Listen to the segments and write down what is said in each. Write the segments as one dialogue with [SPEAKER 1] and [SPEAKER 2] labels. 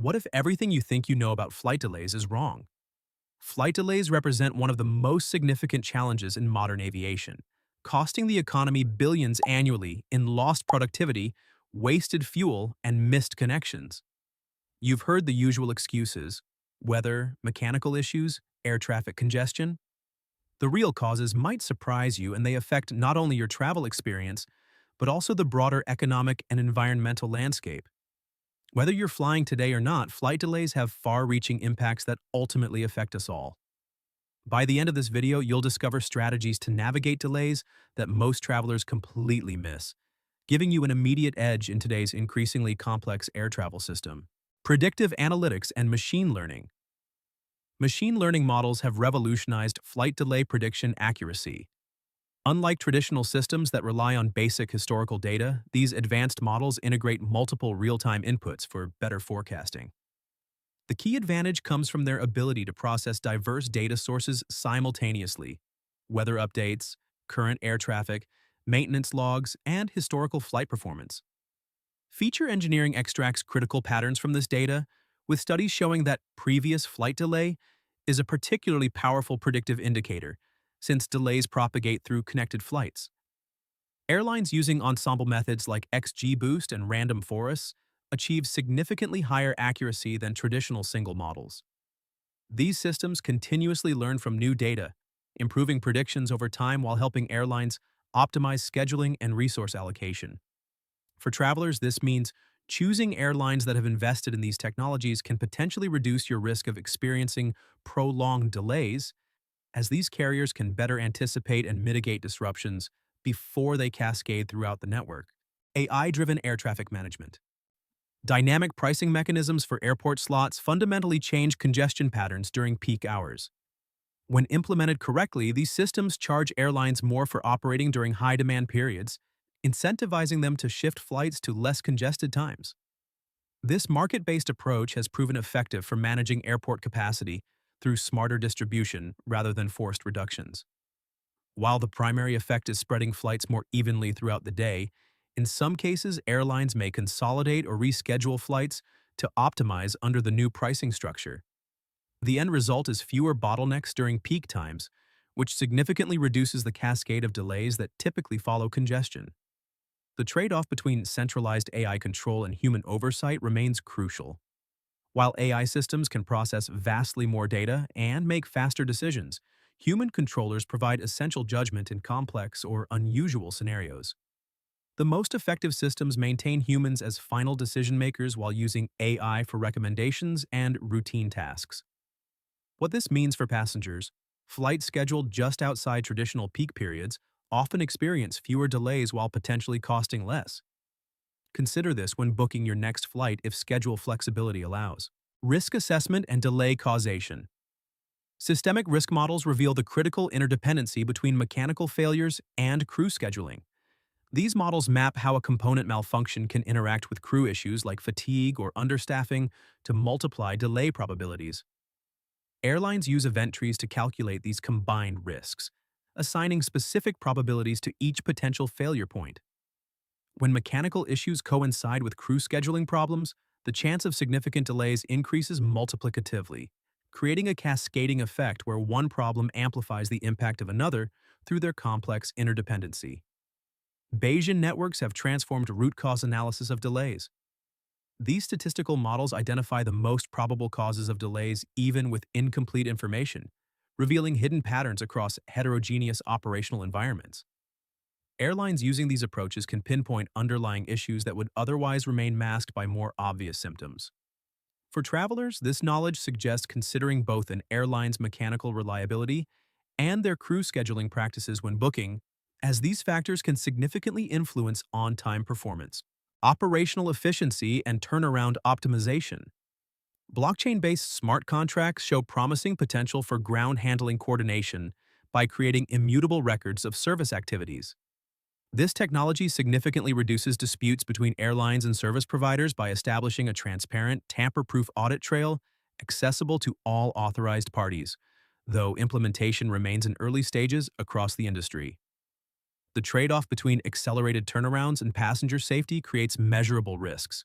[SPEAKER 1] What if everything you think you know about flight delays is wrong? Flight delays represent one of the most significant challenges in modern aviation, costing the economy billions annually in lost productivity, wasted fuel, and missed connections. You've heard the usual excuses: weather, mechanical issues, air traffic congestion. The real causes might surprise you, and they affect not only your travel experience, but also the broader economic and environmental landscape. Whether you're flying today or not, flight delays have far-reaching impacts that ultimately affect us all. By the end of this video, you'll discover strategies to navigate delays that most travelers completely miss, giving you an immediate edge in today's increasingly complex air travel system. Predictive analytics and machine learning. Machine learning models have revolutionized flight delay prediction accuracy. Unlike traditional systems that rely on basic historical data, these advanced models integrate multiple real-time inputs for better forecasting. The key advantage comes from their ability to process diverse data sources simultaneously: weather updates, current air traffic, maintenance logs, and historical flight performance. Feature engineering extracts critical patterns from this data, with studies showing that previous flight delay is a particularly powerful predictive indicator, since delays propagate through connected flights. Airlines using ensemble methods like XGBoost and random forests achieve significantly higher accuracy than traditional single models. These systems continuously learn from new data, improving predictions over time while helping airlines optimize scheduling and resource allocation. For travelers, this means choosing airlines that have invested in these technologies can potentially reduce your risk of experiencing prolonged delays, as these carriers can better anticipate and mitigate disruptions before they cascade throughout the network. AI-driven air traffic management. Dynamic pricing mechanisms for airport slots fundamentally change congestion patterns during peak hours. When implemented correctly, these systems charge airlines more for operating during high-demand periods, incentivizing them to shift flights to less congested times. This market-based approach has proven effective for managing airport capacity through smarter distribution rather than forced reductions. While the primary effect is spreading flights more evenly throughout the day, in some cases airlines may consolidate or reschedule flights to optimize under the new pricing structure. The end result is fewer bottlenecks during peak times, which significantly reduces the cascade of delays that typically follow congestion. The trade-off between centralized AI control and human oversight remains crucial. While AI systems can process vastly more data and make faster decisions, human controllers provide essential judgment in complex or unusual scenarios. The most effective systems maintain humans as final decision-makers while using AI for recommendations and routine tasks. What this means for passengers: flights scheduled just outside traditional peak periods often experience fewer delays while potentially costing less. Consider this when booking your next flight if schedule flexibility allows. Risk assessment and delay causation. Systemic risk models reveal the critical interdependency between mechanical failures and crew scheduling. These models map how a component malfunction can interact with crew issues like fatigue or understaffing to multiply delay probabilities. Airlines use event trees to calculate these combined risks, assigning specific probabilities to each potential failure point. When mechanical issues coincide with crew scheduling problems, the chance of significant delays increases multiplicatively, creating a cascading effect where one problem amplifies the impact of another through their complex interdependency. Bayesian networks have transformed root cause analysis of delays. These statistical models identify the most probable causes of delays even with incomplete information, revealing hidden patterns across heterogeneous operational environments. Airlines using these approaches can pinpoint underlying issues that would otherwise remain masked by more obvious symptoms. For travelers, this knowledge suggests considering both an airline's mechanical reliability and their crew scheduling practices when booking, as these factors can significantly influence on-time performance, operational efficiency, and turnaround optimization. Blockchain-based smart contracts show promising potential for ground handling coordination by creating immutable records of service activities. This technology significantly reduces disputes between airlines and service providers by establishing a transparent, tamper-proof audit trail accessible to all authorized parties, though implementation remains in early stages across the industry. The trade-off between accelerated turnarounds and passenger safety creates measurable risks.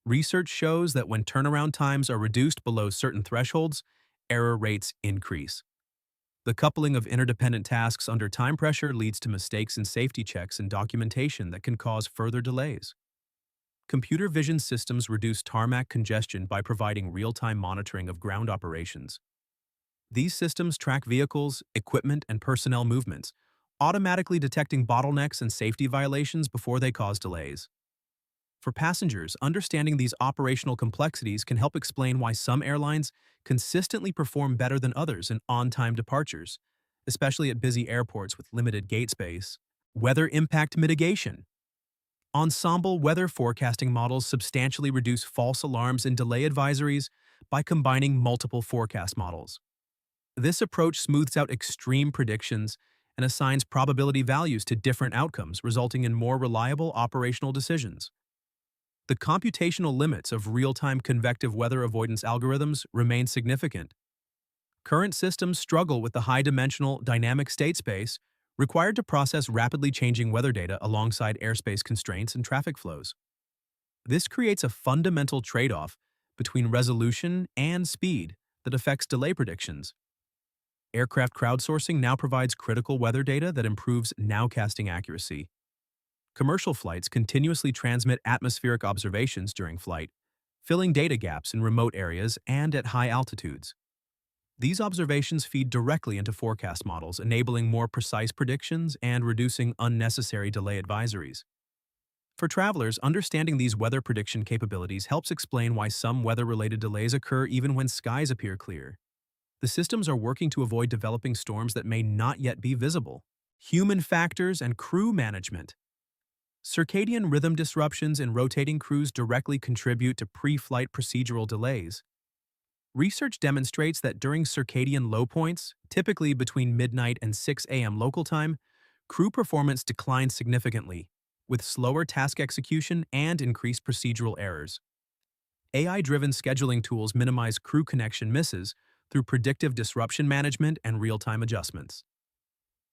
[SPEAKER 1] Research shows that when turnaround times are reduced below certain thresholds, error rates increase. The coupling of interdependent tasks under time pressure leads to mistakes in safety checks and documentation that can cause further delays. Computer vision systems reduce tarmac congestion by providing real-time monitoring of ground operations. These systems track vehicles, equipment, and personnel movements, automatically detecting bottlenecks and safety violations before they cause delays. For passengers, understanding these operational complexities can help explain why some airlines consistently perform better than others in on-time departures, especially at busy airports with limited gate space. Weather impact mitigation. Ensemble weather forecasting models substantially reduce false alarms and delay advisories by combining multiple forecast models. This approach smooths out extreme predictions and assigns probability values to different outcomes, resulting in more reliable operational decisions. The computational limits of real-time convective weather avoidance algorithms remain significant. Current systems struggle with the high-dimensional dynamic state space required to process rapidly changing weather data alongside airspace constraints and traffic flows. This creates a fundamental trade-off between resolution and speed that affects delay predictions. Aircraft crowdsourcing now provides critical weather data that improves nowcasting accuracy. Commercial flights continuously transmit atmospheric observations during flight, filling data gaps in remote areas and at high altitudes. These observations feed directly into forecast models, enabling more precise predictions and reducing unnecessary delay advisories. For travelers, understanding these weather prediction capabilities helps explain why some weather-related delays occur even when skies appear clear. The systems are working to avoid developing storms that may not yet be visible. Human factors and crew management. Circadian rhythm disruptions in rotating crews directly contribute to pre-flight procedural delays. Research demonstrates that during circadian low points, typically between midnight and 6 a.m. local time, crew performance declines significantly, with slower task execution and increased procedural errors. AI-driven scheduling tools minimize crew connection misses through predictive disruption management and real-time adjustments.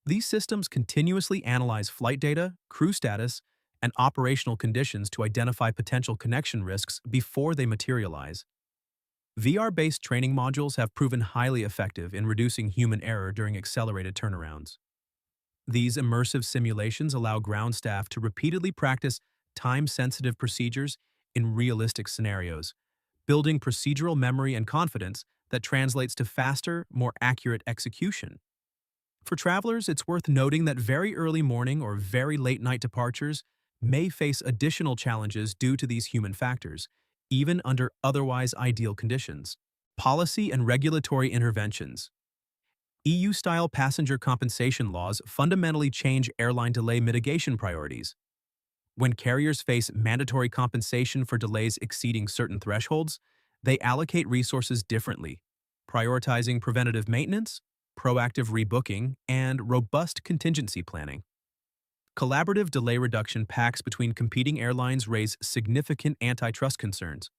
[SPEAKER 1] These systems continuously analyze flight data, crew status, and operational conditions to identify potential connection risks before they materialize. VR-based training modules have proven highly effective in reducing human error during accelerated turnarounds. These immersive simulations allow ground staff to repeatedly practice time-sensitive procedures in realistic scenarios, building procedural memory and confidence that translates to faster, more accurate execution. For travelers, it's worth noting that very early morning or very late night departures may face additional challenges due to these human factors, even under otherwise ideal conditions. Policy and regulatory interventions. EU-style passenger compensation laws fundamentally change airline delay mitigation priorities. When carriers face mandatory compensation for delays exceeding certain thresholds, they allocate resources differently, prioritizing preventative maintenance, proactive rebooking, and robust contingency planning. Collaborative delay reduction pacts between competing airlines raise significant antitrust concerns.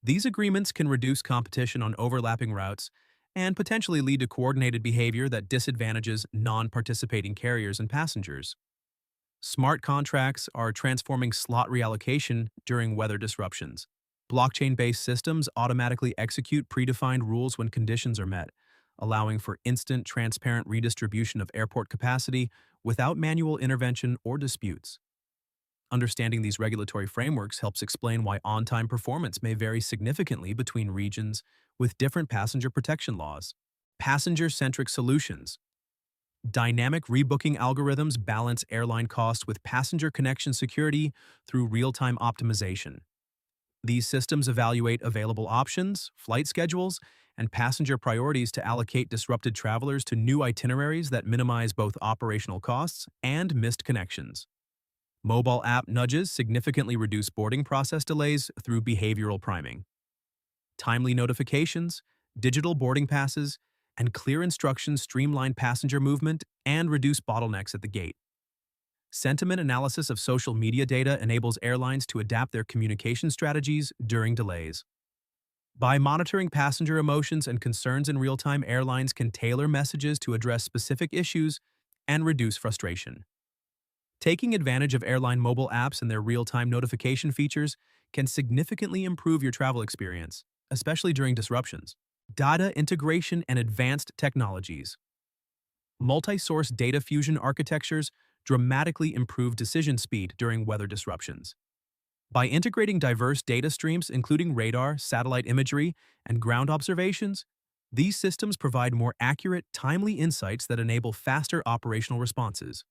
[SPEAKER 1] These agreements can reduce competition on overlapping routes and potentially lead to coordinated behavior that disadvantages non-participating carriers and passengers. Smart contracts are transforming slot reallocation during weather disruptions. Blockchain-based systems automatically execute predefined rules when conditions are met, allowing for instant, transparent redistribution of airport capacity without manual intervention or disputes. Understanding these regulatory frameworks helps explain why on-time performance may vary significantly between regions with different passenger protection laws. Passenger-centric solutions. Dynamic rebooking algorithms balance airline costs with passenger connection security through real-time optimization. These systems evaluate available options, flight schedules, and passenger priorities to allocate disrupted travelers to new itineraries that minimize both operational costs and missed connections. Mobile app nudges significantly reduce boarding process delays through behavioral priming. Timely notifications, digital boarding passes, and clear instructions streamline passenger movement and reduce bottlenecks at the gate. Sentiment analysis of social media data enables airlines to adapt their communication strategies during delays. By monitoring passenger emotions and concerns in real time, airlines can tailor messages to address specific issues and reduce frustration. Taking advantage of airline mobile apps and their real-time notification features can significantly improve your travel experience, especially during disruptions. Data integration and advanced technologies. Multi-source data fusion architectures dramatically improve decision speed during weather disruptions. By integrating diverse data streams, including radar, satellite imagery, and ground observations, these systems provide more accurate, timely insights that enable faster operational responses.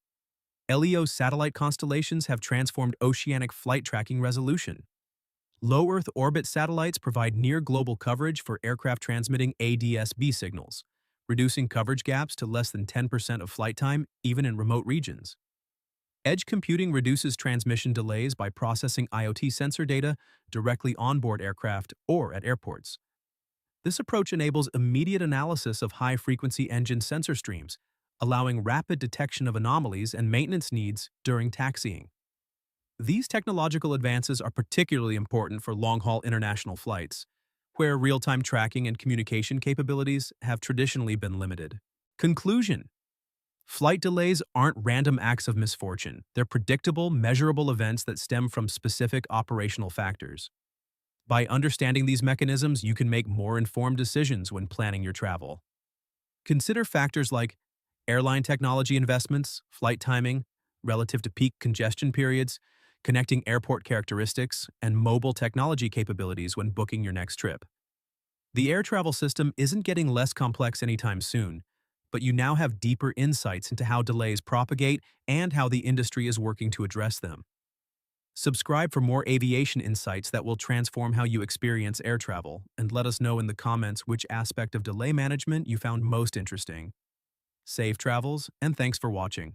[SPEAKER 1] LEO satellite constellations have transformed oceanic flight tracking resolution. Low Earth orbit satellites provide near-global coverage for aircraft transmitting ADS-B signals, reducing coverage gaps to less than 10% of flight time, even in remote regions. Edge computing reduces transmission delays by processing IoT sensor data directly onboard aircraft or at airports. This approach enables immediate analysis of high-frequency engine sensor streams, allowing rapid detection of anomalies and maintenance needs during taxiing. These technological advances are particularly important for long-haul international flights, where real-time tracking and communication capabilities have traditionally been limited. Conclusion: flight delays aren't random acts of misfortune. They're predictable, measurable events that stem from specific operational factors. By understanding these mechanisms, you can make more informed decisions when planning your travel. Consider factors like airline technology investments, flight timing, relative to peak congestion periods, connecting airport characteristics, and mobile technology capabilities when booking your next trip. The air travel system isn't getting less complex anytime soon, but you now have deeper insights into how delays propagate and how the industry is working to address them. Subscribe for more aviation insights that will transform how you experience air travel, and let us know in the comments which aspect of delay management you found most interesting. Safe travels, and thanks for watching.